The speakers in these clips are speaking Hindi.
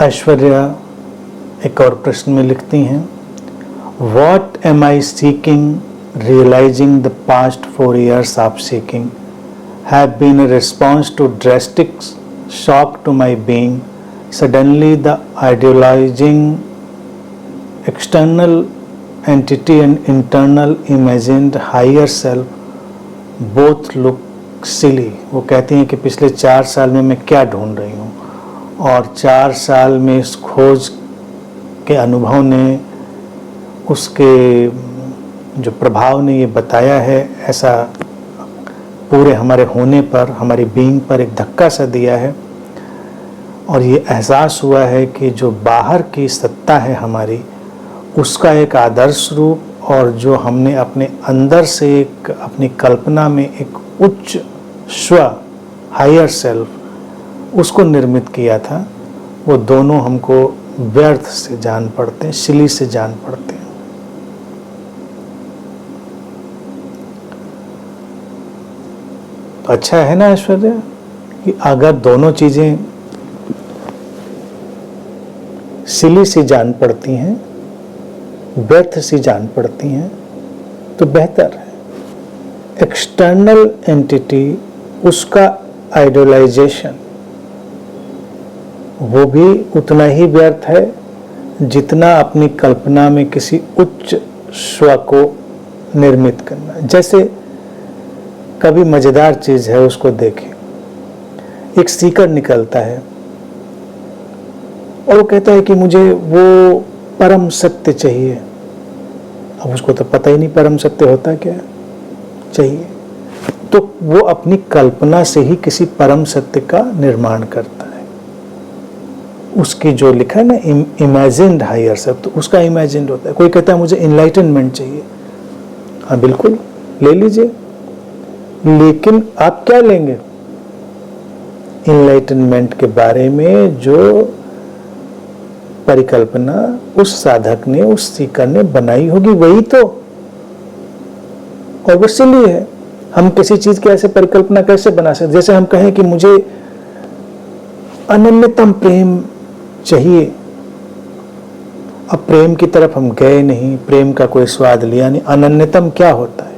ऐश्वर्या एक और प्रश्न में लिखती हैं, What am I seeking? Realizing the past 4 years of seeking have been a response to drastic shock to my being. Suddenly the idealizing external entity and internal imagined higher self both look silly. वो कहती हैं कि पिछले 4 साल में मैं क्या ढूंढ रही हूँ, और 4 साल में इस खोज के अनुभव ने, उसके जो प्रभाव ने ये बताया है, ऐसा पूरे हमारे होने पर, हमारी बीइंग पर एक धक्का सा दिया है। और ये एहसास हुआ है कि जो बाहर की सत्ता है हमारी, उसका एक आदर्श रूप, और जो हमने अपने अंदर से एक अपनी कल्पना में एक उच्च स्व, हायर सेल्फ, उसको निर्मित किया था, वो दोनों हमको व्यर्थ से जान पड़ते हैं, सिली से जान पड़ते हैं। तो अच्छा है ना ऐश्वर्या कि अगर दोनों चीजें सिली सी जान पड़ती हैं, व्यर्थ सी जान पड़ती हैं, तो बेहतर है। एक्सटर्नल एंटिटी, उसका आइडियलाइजेशन, वो भी उतना ही व्यर्थ है जितना अपनी कल्पना में किसी उच्च स्व को निर्मित करना। जैसे कभी मजेदार चीज है, उसको देखें, एक सीकर निकलता है और वो कहता है कि मुझे वो परम सत्य चाहिए। अब उसको तो पता ही नहीं परम सत्य होता क्या चाहिए, तो वो अपनी कल्पना से ही किसी परम सत्य का निर्माण करता है। उसकी जो लिखा है ना, इमेजिन्ड हायर सेल्फ, तो उसका इमेजिन्ड होता है। कोई कहता है मुझे इनलाइटनमेंट चाहिए, हाँ बिल्कुल ले लीजिए, लेकिन आप क्या लेंगे? इनलाइटनमेंट के बारे में जो परिकल्पना उस साधक ने, उस सीकर ने बनाई होगी, वही तो, और वो सिली है। हम किसी चीज की ऐसे परिकल्पना कैसे बना सकते? जैसे हम कहें कि मुझे अनन्यतम प्रेम चाहिए, अब प्रेम की तरफ हम गए नहीं, प्रेम का कोई स्वाद लिया नहीं। अनन्यतम क्या होता है?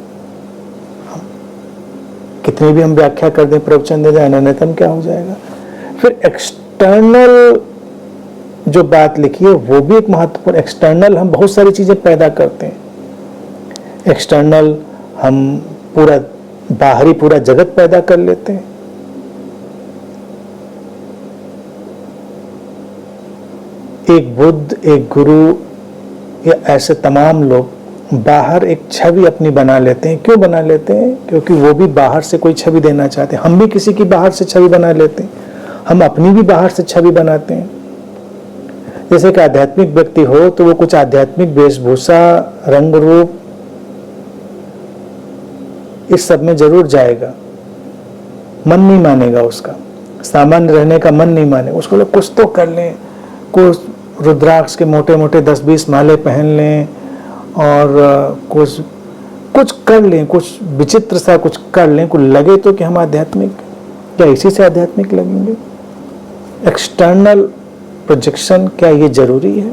कितनी भी हम व्याख्या कर दें, प्रवचन दे दें, अनन्यतम क्या हो जाएगा? फिर एक्सटर्नल जो बात लिखी है वो भी एक महत्वपूर्ण। एक्सटर्नल हम बहुत सारी चीजें पैदा करते हैं। एक्सटर्नल हम पूरा बाहरी पूरा जगत पैदा कर लेते हैं। एक बुद्ध, एक गुरु, या ऐसे तमाम लोग बाहर एक छवि अपनी बना लेते हैं। क्यों बना लेते हैं? क्योंकि वो भी बाहर से कोई छवि देना चाहते हैं। हम भी किसी की बाहर से छवि बना लेते हैं, हम अपनी भी बाहर से छवि बनाते हैं। जैसे कि आध्यात्मिक व्यक्ति हो तो वो कुछ आध्यात्मिक वेशभूषा, रंग रूप, इस सब में जरूर जाएगा, मन नहीं मानेगा उसका, सामान्य रहने का मन नहीं मानेगा। उसको लोग कुछ तो कर लें, कुछ रुद्राक्ष के मोटे मोटे 10-20 माले पहन लें, और कुछ कर लें, कुछ विचित्र सा कुछ कर लें, कुछ लगे तो कि हम आध्यात्मिक, क्या इसी से आध्यात्मिक लगेंगे? एक्सटर्नल प्रोजेक्शन, क्या ये जरूरी है?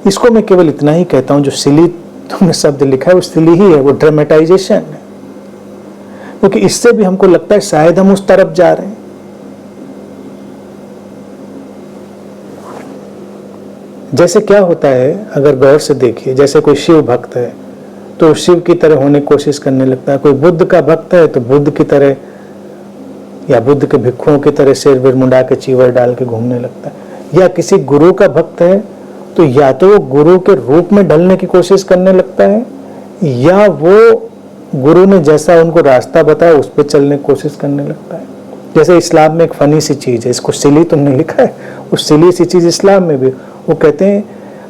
इसको मैं केवल इतना ही कहता हूं, जो सिली तुमने शब्द लिखा है वो सिली ही है, वो ड्रामेटाइजेशन है, क्योंकि इससे भी हमको लगता है शायद हम उस तरफ जा रहे हैं। जैसे क्या होता है, अगर गौर से देखिए, जैसे कोई शिव भक्त है तो शिव की तरह होने की कोशिश करने लगता है। कोई बुद्ध का भक्त है तो बुद्ध की तरह, या बुद्ध के भिक्षुओं की तरह सिर विर मुंडा के चीवर डाल के घूमने लगता है। या किसी गुरु का भक्त है तो या तो वो गुरु के रूप में ढलने की कोशिश करने लगता है, या वो गुरु ने जैसा उनको रास्ता बताया उस पर चलने की कोशिश करने लगता है। जैसे इस्लाम में एक फनी सी चीज है, इसको सिली तुमने लिखा है, उस सिली सी चीज इस्लाम में भी, वो कहते हैं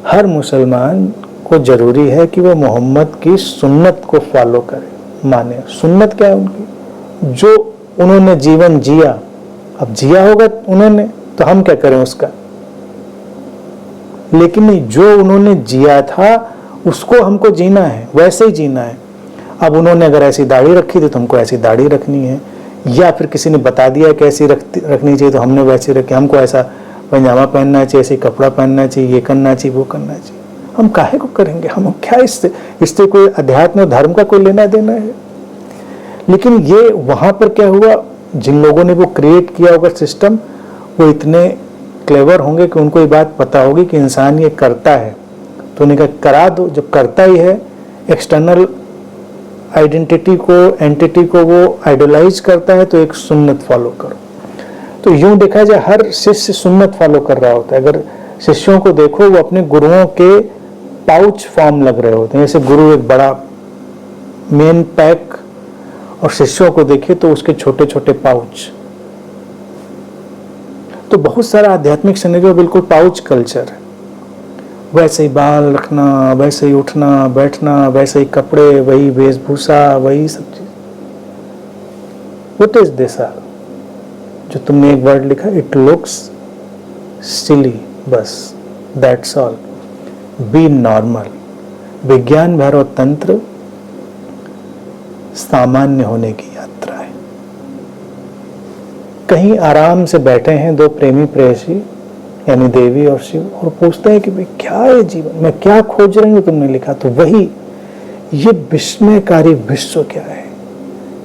हर मुसलमान को जरूरी है कि वो मोहम्मद की सुन्नत को फॉलो करे, माने। सुन्नत क्या है उनकी? जो उन्होंने जीवन जिया, अब जिया होगा उन्होंने, तो हम क्या करें उसका? लेकिन नहीं, जो उन्होंने जिया था उसको हमको जीना है, वैसे ही जीना है। अब उन्होंने अगर ऐसी दाढ़ी रखी थी तो हमको ऐसी दाढ़ी रखनी है, या फिर किसी ने बता दिया कैसी रखनी चाहिए तो हमने वैसे रखी, हमको ऐसा पैजामा पहनना चाहिए, ऐसे कपड़ा पहनना चाहिए, ये करना चाहिए, वो करना चाहिए। हम काहे को करेंगे? हम क्या इससे कोई अध्यात्म धर्म का कोई लेना देना है? लेकिन ये वहां पर क्या हुआ, जिन लोगों ने वो क्रिएट किया होगा सिस्टम, वो इतने क्लेवर होंगे कि उनको ये बात पता होगी कि इंसान ये करता है, तो उन्हें करा दो। जब करता ही है, एक्सटर्नल आइडेंटिटी को, एंटिटी को वो आइडलाइज करता है, तो एक सुन्नत फॉलो करो। तो यूं देखा जाए हर शिष्य सुन्नत फॉलो कर रहा होता है। अगर शिष्यों को देखो, वो अपने गुरुओं के पाउच फॉर्म लग रहे होते हैं। जैसे गुरु एक बड़ा मेन पैक, और शिष्यों को देखिए तो उसके छोटे छोटे पाउच। तो बहुत सारा आध्यात्मिक सिनेरियो बिल्कुल पाउच कल्चर है। वैसे ही बाल रखना, वैसे ही उठना बैठना, वैसे ही कपड़े, वही वेशभूषा, वही सब चीज। What is this? जो तुमने एक वर्ड लिखा, इट लुक्स सिली, बस दैट्स ऑल। B normal. विज्ञान भैरव तंत्र सामान्य होने की यात्रा है। कहीं आराम से बैठे हैं दो प्रेमी प्रेयसी, यानी देवी और शिव, और पूछते हैं कि भाई क्या है जीवन, मैं क्या खोज रही हूं? तुमने लिखा तो वही, ये विस्मयकारी विश्व क्या है,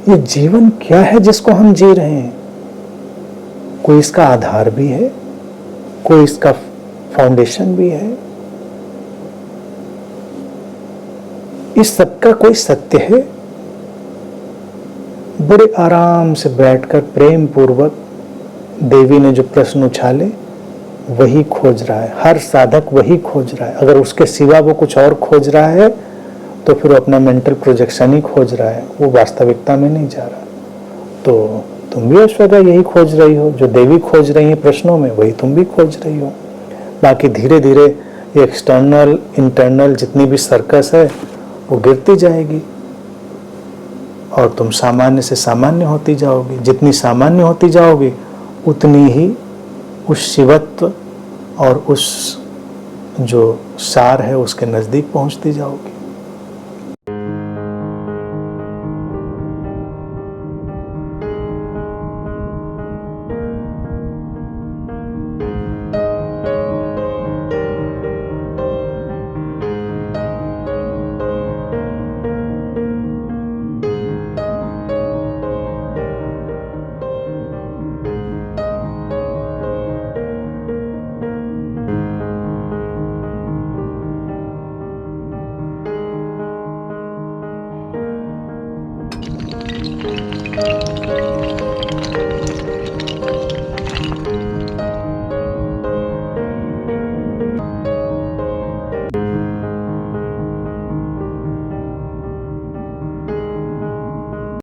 ये जीवन क्या है जिसको हम जी रहे हैं? कोई इसका आधार भी है, कोई इसका फाउंडेशन भी है, इस सबका कोई सत्य है? बड़े आराम से बैठकर प्रेम पूर्वक देवी ने जो प्रश्न उछाले वही खोज रहा है। हर साधक वही खोज रहा है। अगर उसके सिवा वो कुछ और खोज रहा है तो फिर वो अपना मेंटल प्रोजेक्शन ही खोज रहा है, वो वास्तविकता में नहीं जा रहा। तो तुम भी ऐश्वर्या यही खोज रही हो, जो देवी खोज रही है प्रश्नों में, वही तुम भी खोज रही हो। बाकी धीरे धीरे ये एक्सटर्नल इंटरनल जितनी भी सर्कस है वो गिरती जाएगी और तुम सामान्य से सामान्य होती जाओगी। जितनी सामान्य होती जाओगी उतनी ही उस शिवत्व और उस जो सार है उसके नजदीक पहुंचती जाओगी।